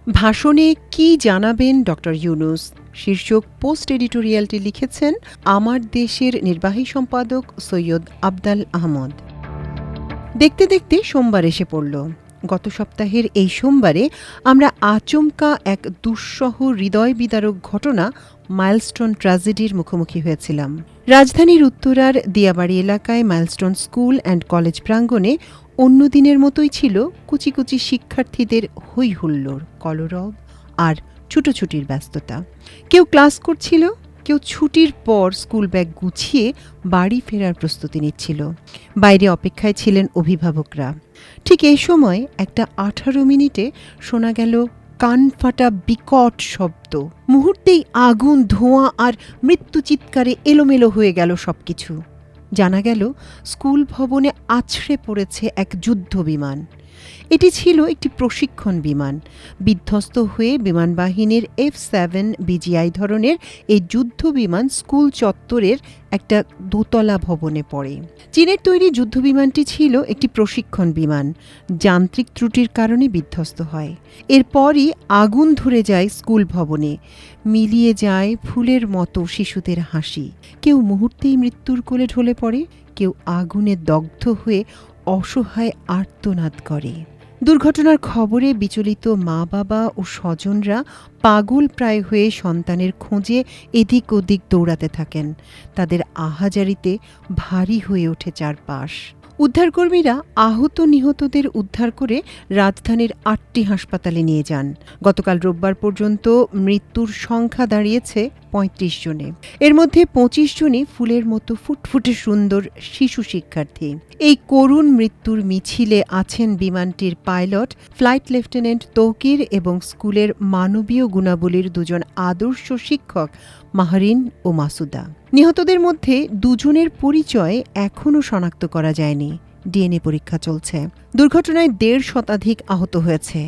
ভাষণে কি জানাবেন ডক্টর ইউনূস শীর্ষক পোস্ট এডিটোরিয়ালটি লিখেছেন আমার দেশের নির্বাহী সম্পাদক সৈয়দ আফদাল আহমদ। দেখতে দেখতে সোমবার এসে পড়ল। গত সপ্তাহের এই সোমবারে আমরা আচমকা এক দুঃসহ হৃদয় বিদারক ঘটনা মাইলস্টোন ট্র্যাজেডির মুখোমুখি হয়েছিলাম। রাজধানীর উত্তরার দিয়াবাড়ি এলাকায় মাইলস্টোন স্কুল অ্যান্ড কলেজ প্রাঙ্গণে অন্য দিনের মতোই ছিল কুচি কুচি শিক্ষার্থীদের হৈ হুল্লোড়, কলরব আর ছুটোছুটির ব্যস্ততা। কেউ ক্লাস করছিল, কেউ ছুটির পর স্কুল ব্যাগ গুছিয়ে বাড়ি ফেরার প্রস্তুতি নিচ্ছিল। বাইরে অপেক্ষায় ছিলেন অভিভাবকরা। ঠিক এই সময় একটা 18 মিনিটে শোনা গেল কান ফাটা বিকট শব্দ। মুহূর্তেই আগুন, ধোঁয়া আর মৃত্যু চিৎকারে এলোমেলো হয়ে গেল সবকিছু। জানা গেল স্কুল ভবনে আছড়ে পড়েছে এক যুদ্ধ বিমান। এটি ছিল একটি প্রশিক্ষণ বিমান। বিধ্বস্ত হয়ে বিমানবাহিনীর F-7 BGI ধরনের এই যুদ্ধ বিমান স্কুল চত্বরের একটা দোতলা ভবনে পড়ে। চীনের তৈরি যুদ্ধ বিমানটি ছিল একটি প্রশিক্ষণ বিমান। যান্ত্রিক ত্রুটির কারণে বিধ্বস্ত হয়। এরপরই আগুন ধরে যায় স্কুল ভবনে। মিলিয়ে যায় ফুলের মতো শিশুদের হাসি। কেউ মুহূর্তেই মৃত্যুর কোলে ঢলে পড়ে, কেউ আগুনে দগ্ধ হয়ে অসহায় আর্তনাদ করে। দুর্ঘটনার খবরে বিচলিত মা বাবা ও স্বজনরা পাগল প্রায় হয়ে সন্তানের খোঁজে এদিক ওদিক দৌড়াতে থাকেন। তাদের আহাজারিতে ভারী হয়ে ওঠে চারপাশ। উদ্ধারকর্মীরা আহত নিহতদের উদ্ধার করে রাজধানীর 8টি হাসপাতালে নিয়ে যান। গতকাল রোববার পর্যন্ত মৃত্যুর সংখ্যা দাঁড়িয়েছে 35 জনে। এর মধ্যে 25 জনই ফুলের মতো ফুটফুটে সুন্দর শিশু শিক্ষার্থী। এই করুণ মৃত্যুর মিছিলে আছেন বিমানটির পাইলট ফ্লাইট লেফটেন্যান্ট তৌকির এবং স্কুলের মানবীয় গুণাবলীর দুজন আদর্শ শিক্ষক মাহরিন ও মাসুদা। নিহতদের মধ্যে দুজনের পরিচয় এখনও শনাক্ত করা যায়নি। ডিএনএ পরীক্ষা চলছে। দুর্ঘটনায় 1.5 শতাধিক আহত হয়েছে।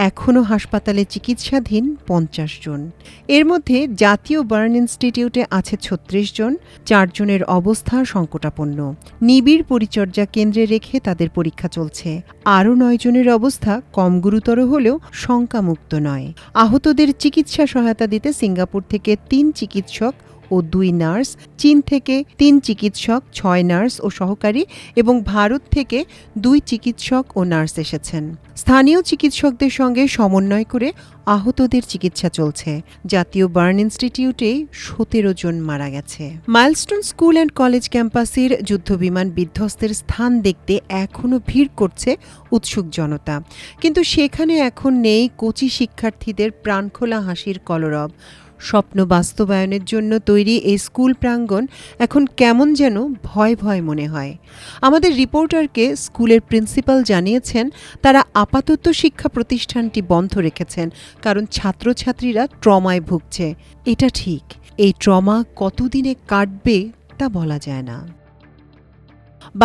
এখনও হাসপাতালে চিকিৎসাধীন 50 জন। এর মধ্যে জাতীয় বার্ন ইনস্টিটিউটে আছে 36 জন। 4 জনের অবস্থা সংকটাপন্ন। নিবিড় পরিচর্যা কেন্দ্রে রেখে তাদের পরীক্ষা চলছে। আরও 9 জনের অবস্থা কম গুরুতর হলেও শঙ্কামুক্ত নয়। আহতদের চিকিৎসা সহায়তা দিতে সিঙ্গাপুর থেকে 3 চিকিৎসক ও 2 নার্স, চীন থেকে 3 চিকিৎসক, 6 নার্স ও সহকারী এবং ভারত থেকে 2 চিকিৎসক ও নার্স এসেছেন। স্থানীয় চিকিৎসকদের সঙ্গে সমন্বয় করে আহতদের চিকিৎসা চলছে। জাতীয় বার্ন ইনস্টিটিউটে 17 জন মারা গেছে। মাইলস্টোন স্কুল অ্যান্ড কলেজ ক্যাম্পাসের যুদ্ধবিমান বিধ্বস্তের স্থান দেখতে এখনও ভিড় করছে উৎসুক জনতা। কিন্তু সেখানে এখন নেই কোচি শিক্ষার্থীদের প্রাণখোলা হাসির কলরব। স্বপ্ন বাস্তবায়নের জন্য তৈরি এই স্কুল প্রাঙ্গণ এখন কেমন যেন ভয় ভয় মনে হয়। আমাদের রিপোর্টারকে স্কুলের প্রিন্সিপাল জানিয়েছেন তারা আপাতত শিক্ষা প্রতিষ্ঠানটি বন্ধ রেখেছেন, কারণ ছাত্রছাত্রীরা ট্রমায় ভুগছে। এটা ঠিক, এই ট্রমা কতদিনে কাটবে তা বলা যায় না।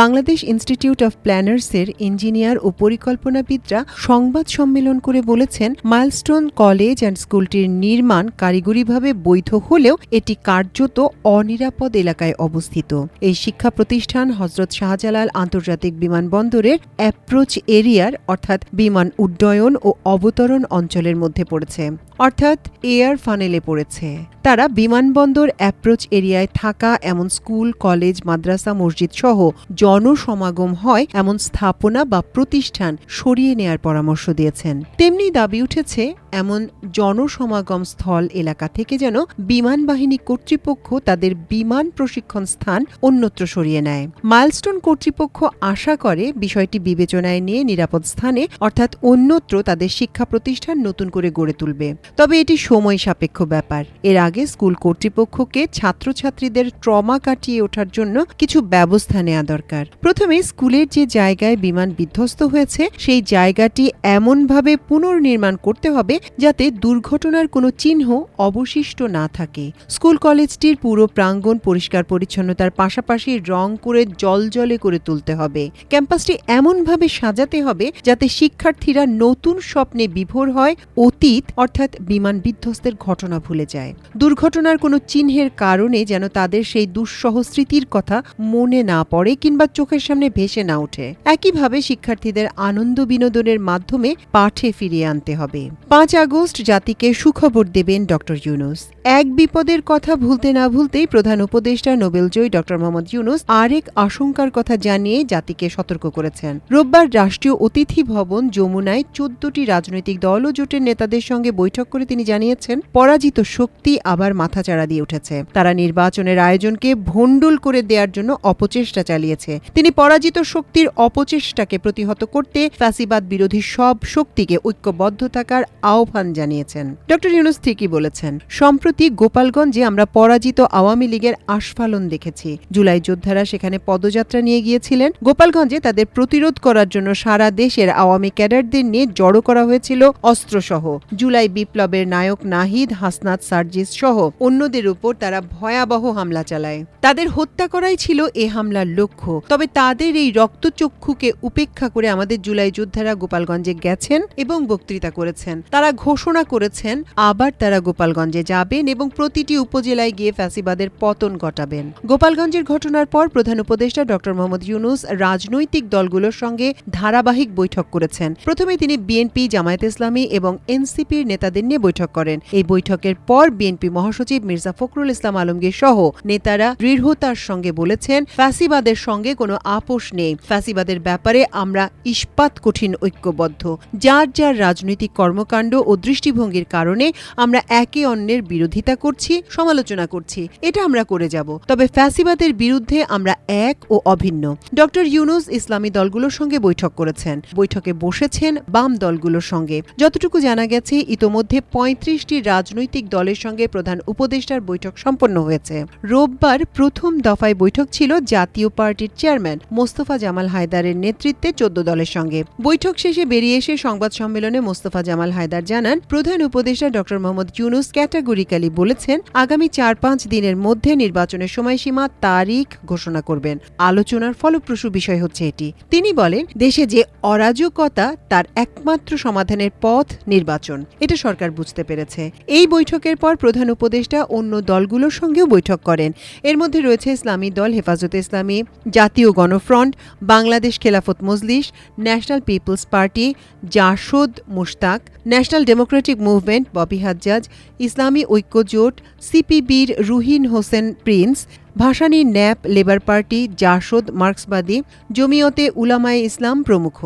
বাংলাদেশ ইনস্টিটিউট অফ প্ল্যানার্সের ইঞ্জিনিয়ার ও পরিকল্পনাবিদরা সংবাদ সম্মেলন করে বলেছেন, মাইলস্টোন কলেজ অ্যান্ড স্কুলটির নির্মাণ কারিগরিভাবে বৈধ হলেও এটি কার্যত অনিরাপদ এলাকায় অবস্থিত। এই শিক্ষা প্রতিষ্ঠান হযরত শাহজালাল আন্তর্জাতিক বিমানবন্দরের অ্যাপ্রোচ এরিয়ার অর্থাৎ বিমান উড্ডয়ন ও অবতরণ অঞ্চলের মধ্যে পড়েছে, অর্থাৎ এয়ার ফানেলে পড়েছে। তারা বিমানবন্দর অ্যাপ্রোচ এরিয়ায় থাকা এমন স্কুল, কলেজ, মাদ্রাসা, মসজিদ সহ জনসমাগম হয় এমন স্থাপনা বা প্রতিষ্ঠান সরিয়ে নেয়ার পরামর্শ দিয়েছেন। তেমনি দাবি উঠেছে এমন জনসমাগম স্থল এলাকা থেকে যেন বিমান বাহিনী কর্তৃপক্ষ তাদের বিমান প্রশিক্ষণ স্থান অন্যত্র সরিয়ে নেয়। মাইলস্টোন কর্তৃপক্ষ আশা করে বিষয়টি বিবেচনায় নিয়ে নিরাপদ স্থানে অর্থাৎ অন্যত্র তাদের শিক্ষা প্রতিষ্ঠান নতুন করে গড়ে তুলবে। তবে এটি সময় সাপেক্ষ ব্যাপার। এর আগে স্কুল কর্তৃপক্ষকে ছাত্রছাত্রীদের ট্রমা কাটিয়ে ওঠার জন্য কিছু ব্যবস্থা নেওয়া দরকার। প্রথমে স্কুলের যে জায়গায় বিমান বিধ্বস্ত হয়েছে সেই জায়গাটি এমনভাবে পুনর্নির্মাণ করতে হবে যাতে দুর্ঘটনার কোনো চিহ্ন অবশিষ্ট না থাকে। স্কুল কলেজটির পুরো প্রাঙ্গণ পরিষ্কার পরিচ্ছন্নতার পাশাপাশি রং করে জলজলে করে তুলতে হবে। ক্যাম্পাসটি এমনভাবে সাজাতে হবে যাতে শিক্ষার্থীরা নতুন স্বপ্নে বিভোর হয়, অতীত অর্থাৎ বিমান বিধ্বস্তের ঘটনা ভুলে যায়। দুর্ঘটনার কোনো চিহ্নের কারণে যেন তাদের সেই দুঃসহ স্মৃতির কথা মনে না পড়ে কিংবা সংবাদ চোখের সামনে ভেসে না ওঠে। একইভাবে শিক্ষার্থীদের আনন্দ বিনোদনের মাধ্যমে পাঠে ফিরিয়ে আনতে হবে। 5 আগস্ট জাতিকে সুখবর দেবেন ডক্টর ইউনূস। এক বিপদের কথা ভুলতে না ভুলতেই প্রধান উপদেষ্টা নোবেলজয়ী ডক্টর মোহাম্মদ ইউনূস আরেক আশঙ্কার কথা জানিয়ে জাতিকে সতর্ক করেছেন। রোববার রাষ্ট্রীয় অতিথি ভবন যমুনায় 14টি রাজনৈতিক দল ও জোটের নেতাদের সঙ্গে বৈঠক করে তিনি জানিয়েছেন, পরাজিত শক্তি আবার মাথাচাড়া দিয়ে উঠেছে। তারা নির্বাচনের আয়োজনকে ভণ্ডুল করে দেওয়ার জন্য অপচেষ্টা চালিয়েছে। তিনি পরাজিত শক্তির অপচেষ্টাকে প্রতিহত করতে ফ্যাসিবাদ বিরোধী সব শক্তিকে ঐক্যবদ্ধ থাকার আহ্বান জানিয়েছেন। ডক্টর ইউনূস ঠিকই বলেছেন। সম্প্রতি গোপালগঞ্জে আমরা পরাজিত আওয়ামী লীগের আস্ফালন দেখেছি। জুলাই যোদ্ধারা সেখানে পদযাত্রা নিয়ে গিয়েছিলেন। গোপালগঞ্জে তাদের প্রতিরোধ করার জন্য সারা দেশের আওয়ামী ক্যাডারদের নিয়ে জড়ো করা হয়েছিল অস্ত্রসহ। জুলাই বিপ্লবের নায়ক নাহিদ, হাসনাত, সার্জিস সহ অন্যদের উপর তারা ভয়াবহ হামলা চালায়। তাদের হত্যা করাই ছিল এ হামলার লক্ষ্য। তবে তাদের এই রক্তচক্ষুকে উপেক্ষা করে আমাদের জুলাই যোদ্ধারা গোপালগঞ্জে গেছেন এবং বক্তৃতা করেছেন। তারা ঘোষণা করেছেন আবার তারা গোপালগঞ্জে যাবেন এবং প্রতিটি উপজেলায় গিয়ে ফ্যাসিবাদের পতন ঘটাবেন। গোপালগঞ্জের ঘটনার পর প্রধান উপদেষ্টা ডক্টর মোহাম্মদ ইউনূস রাজনৈতিক দলগুলোর সঙ্গে ধারাবাহিক বৈঠক করেছেন। প্রথমে তিনি বিএনপি, জামায়াতে ইসলামী এবং এনসিপির নেতাদের নিয়ে বৈঠক করেন। এই বৈঠকের পর বিএনপি মহাসচিব মির্জা ফখরুল ইসলাম আলমগীর সহ নেতারা দৃঢ়তার সঙ্গে বলেছেন, ফ্যাসিবাদের সঙ্গে কোনো আপোষ নেই। ফ্যাসিবাদের ব্যাপারে আমরা ইস্পাত কঠিন ঐক্যবদ্ধ। যার যার রাজনৈতিক কর্মকাণ্ড ও দৃষ্টিভঙ্গির কারণে আমরা একে অন্যের বিরোধিতা করছি, সমালোচনা করছি। এটা আমরা করে যাব। তবে ফ্যাসিবাদের বিরুদ্ধে আমরা এক ও অভিন্ন। ডক্টর ইউনূস ইসলামী দলগুলোর সঙ্গে বৈঠক করেছেন। বৈঠকে বসেছেন বাম দলগুলোর সঙ্গে। যতটুকু জানা গেছে, ইতোমধ্যে 35টি রাজনৈতিক দলের সঙ্গে প্রধান উপদেষ্টার বৈঠক সম্পন্ন হয়েছে। রোববার প্রথম দফায় বৈঠক ছিল জাতীয় পার্টির চেয়ারম্যান মোস্তফা জামাল হায়দারের নেতৃত্বে 14 দলের সঙ্গে। বৈঠক শেষে বেরিয়ে এসে সংবাদ সম্মেলনে মোস্তফা জামাল হায়দার জানান, প্রধান উপদেষ্টা ডক্টর মোহাম্মদ ইউনূস ক্যাটাগরিক্যালি বলেছেন আগামী 4-5 দিনের মধ্যে নির্বাচনের সময়সীমা, তারিখ ঘোষণা করবেন। আলোচনার ফলপ্রসূ বিষয় হচ্ছে এটি। তিনি বলেন, দেশে যে অরাজকতা তার একমাত্র সমাধানের পথ নির্বাচন। এটা সরকার বুঝতে পেরেছে। এই বৈঠকের পর প্রধান উপদেষ্টা অন্য দলগুলোর সঙ্গেও বৈঠক করেন। এর মধ্যে রয়েছে ইসলামী দল হেফাজতে ইসলামী, জাতীয় Ganofront, Bangladesh Khelafat Majlis, National People's Party, JASAD Mushtaq, National Democratic Movement Bobby Hajjaj, Islami Oikya Jote, সিপিবির রুহিন হোসেন প্রিন্স, ভাসানী ন্যাপ, লেবার পার্টি, জাসদ, মার্ক্সবাদী, জমিয়তে উলামায়ে ইসলাম প্রমুখ।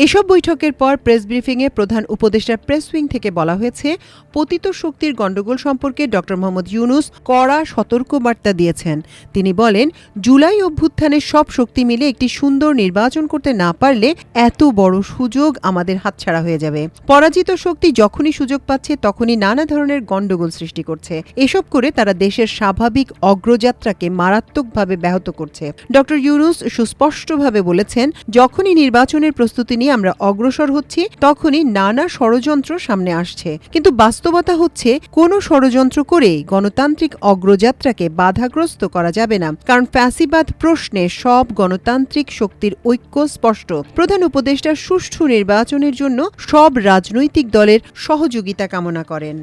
এসব বৈঠকের পর প্রেস ব্রিফিংয়ে প্রধান উপদেষ্টার প্রেস উইং থেকে বলা হয়েছে, পতিত শক্তির গণ্ডগোল সম্পর্কে ডক্টর মোহাম্মদ ইউনূস কড়া সতর্কবার্তা দিয়েছেন। তিনি বলেন, জুলাই অভ্যুত্থানের সব শক্তি মিলে একটি সুন্দর নির্বাচন করতে না পারলে এত বড় সুযোগ আমাদের হাতছাড়া হয়ে যাবে। পরাজিত শক্তি যখনই সুযোগ পাচ্ছে তখনই নানা ধরনের গণ্ডগোল সৃষ্টি করছে। এসব করে তারা দেশের স্বাভাবিক অগ্রযাত্রাকে মারাত্মকভাবে ব্যাহত করছে। ডক্টর ইউনূস সুস্পষ্টভাবে বলেছেন, যখনই নির্বাচনের প্রস্তুতি নিয়ে আমরা অগ্রসর হচ্ছি তখনই নানা ষড়যন্ত্র সামনে আসছে। কিন্তু বাস্তবতা হচ্ছে, কোনো ষড়যন্ত্র করেই গণতান্ত্রিক অগ্রযাত্রাকে বাধাগ্রস্ত করা যাবে না। কারণ ফ্যাসিবাদ প্রশ্নে সব গণতান্ত্রিক শক্তির ঐক্য স্পষ্ট। প্রধান উপদেষ্টা সুষ্ঠু নির্বাচনের জন্য সব রাজনৈতিক দলের সহযোগিতা কামনা করেন।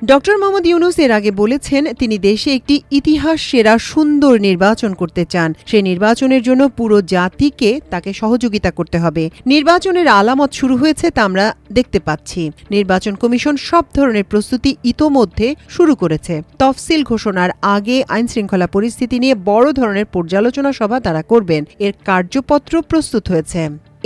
ডক্টর মোহাম্মদ ইউনূস এর আগে বলেছেন, তিনি দেশে একটি ইতিহাস সেরা সুন্দর নির্বাচন করতে চান। সেই নির্বাচনের জন্য পুরো জাতিকে তাকে সহযোগিতা করতে হবে। নির্বাচনের আলামত শুরু হয়েছে, তা আমরা দেখতে পাচ্ছি। নির্বাচন কমিশন সব ধরনের প্রস্তুতি ইতোমধ্যে শুরু করেছে। তফসিল ঘোষণার আগে আইনশৃঙ্খলা পরিস্থিতি নিয়ে বড় ধরনের পর্যালোচনা সভা তারা করবেন। এর কার্যপত্র প্রস্তুত হয়েছে।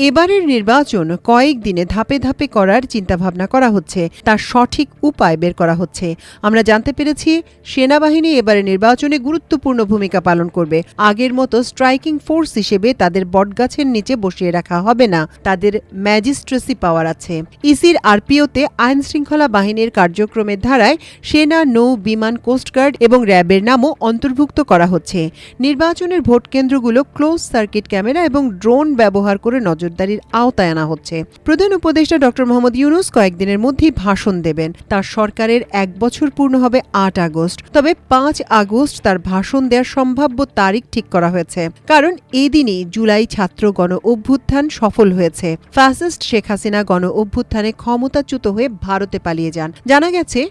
এবারের নির্বাচন কয়েকদিনে ধাপে ধাপে করার চিন্তাভাবনা করা হচ্ছে। তার সঠিক উপায় বের করা হচ্ছে। আমরা জানতে পেরেছি, সেনাবাহিনী এবারে নির্বাচনে গুরুত্বপূর্ণ ভূমিকা পালন করবে। আগের মতো স্ট্রাইকিং ফোর্স হিসেবে তাদের বটগাছের নিচে বসিয়ে রাখা হবে না। তাদের ম্যাজিস্ট্রেসি পাওয়ার আছে। ইসির আরপিওতে আইন শৃঙ্খলা বাহিনীর কার্যক্রমের ধারায় সেনা, নৌ, বিমান, কোস্টগার্ড এবং র্যাবের নামও অন্তর্ভুক্ত করা হচ্ছে। নির্বাচনের ভোট কেন্দ্রগুলো ক্লোজ সার্কিট ক্যামেরা এবং ড্রোন ব্যবহার করে নজর নজরদারির আওতায় আনা হচ্ছে। প্রধান উপদেষ্টা ডক্টর মোহাম্মদ ইউনূস কয়েকদিনের মধ্যেই ভাষণ দেবেন। তার সরকারের 1 বছর পূর্ণ হবে 8 আগস্ট। তবে 5 আগস্ট তার ভাষণ দেওয়ার সম্ভাব্য তারিখ ঠিক করা হয়েছে, কারণ এদিনই জুলাই ছাত্র গণ অভ্যুত্থান সফল হয়েছে। ফ্যাসিস্ট শেখ হাসিনা গণ অভ্যুত্থানে ক্ষমতাচ্যুত হয়ে ভারতে পালিয়ে যান। জানা গেছে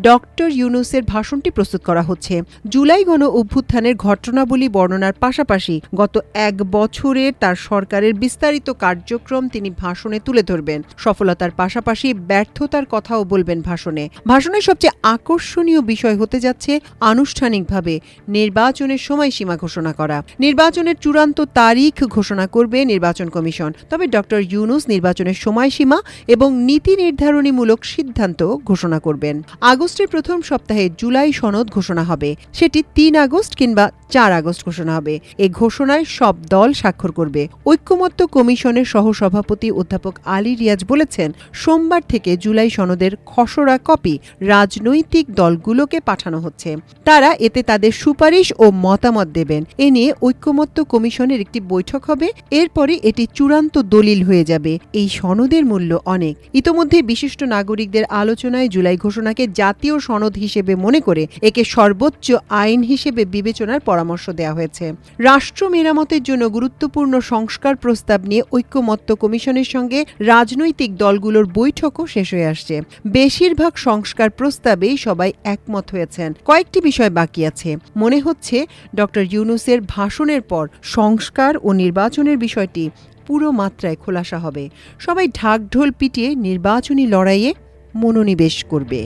ডক্টর ইউনূসের ভাষণটি প্রস্তুত করা হচ্ছে জুলাই গণ অভ্যুত্থানের ঘটনাবলী বর্ণনার পাশাপাশি গত 1 বছরের তার সরকারের বিস্তারিত কার্যক্রম তিনি ভাষণে তুলে ধরবেন। সফলতার পাশাপাশি ব্যর্থতার কথাও বলবেন ভাষণে। ভাষণের সবচেয়ে আকর্ষণীয় বিষয় হতে যাচ্ছে আনুষ্ঠানিকভাবে নির্বাচনের সময়সীমা ঘোষণা করা। নির্বাচনের চূড়ান্ত তারিখ ঘোষণা করবে নির্বাচন কমিশন। তবে ডক্টর ইউনূস নির্বাচনের সময়সীমা এবং নীতি নির্ধারণীমূলক সিদ্ধান্ত ঘোষণা করবেন। আগস্টের প্রথম সপ্তাহে জুলাই সনদ ঘোষণা হবে। সেটি 3 আগস্ট কিংবা 4 আগস্ট ঘোষণা হবে। এই ঘোষণায় সব দল স্বাক্ষর করবে। ঐক্যমত্য কমিশনের সহসভাপতি অধ্যাপক আলী রিয়াজ বলেছেন, সোমবার থেকে জুলাই সনদের খসড়া কপি রাজনৈতিক দলগুলোকে পাঠানো হচ্ছে। তারা এতে তাদের সুপারিশ ও মতামত দেবেন। এ নিয়ে ঐক্যমত্য কমিশনের একটি বৈঠক হবে। এরপরে এটি চূড়ান্ত দলিল হয়ে যাবে। এই সনদের মূল্য অনেক। ইতোমধ্যে বিশিষ্ট নাগরিকদের আলোচনায় জুলাই ঘোষণাকে জাতীয় সনদ হিসেবে মনে করে একে সর্বোচ্চ আইন হিসেবে বিবেচনার পরামর্শ দেওয়া হয়েছে। রাষ্ট্র মেরামতের জন্য গুরুত্বপূর্ণ সংস্কার প্রস্তাব নিয়ে ঐক্যমত্য কমিশনের সঙ্গে রাজনৈতিক দলগুলোর বৈঠকও শেষ হয়ে আসছে। বেশিরভাগ সংস্কার প্রস্তাবেই সবাই একমত হয়েছেন। কয়েকটি বিষয় বাকি আছে। মনে হচ্ছে ডক্টর ইউনূসের ভাষণের পর সংস্কার ও নির্বাচনের বিষয়টি পুরো মাত্রায় খোলাসা হবে। সবাই ঢাকঢোল পিটিয়ে নির্বাচনী লড়াইয়ে মনোনিবেশ করবে।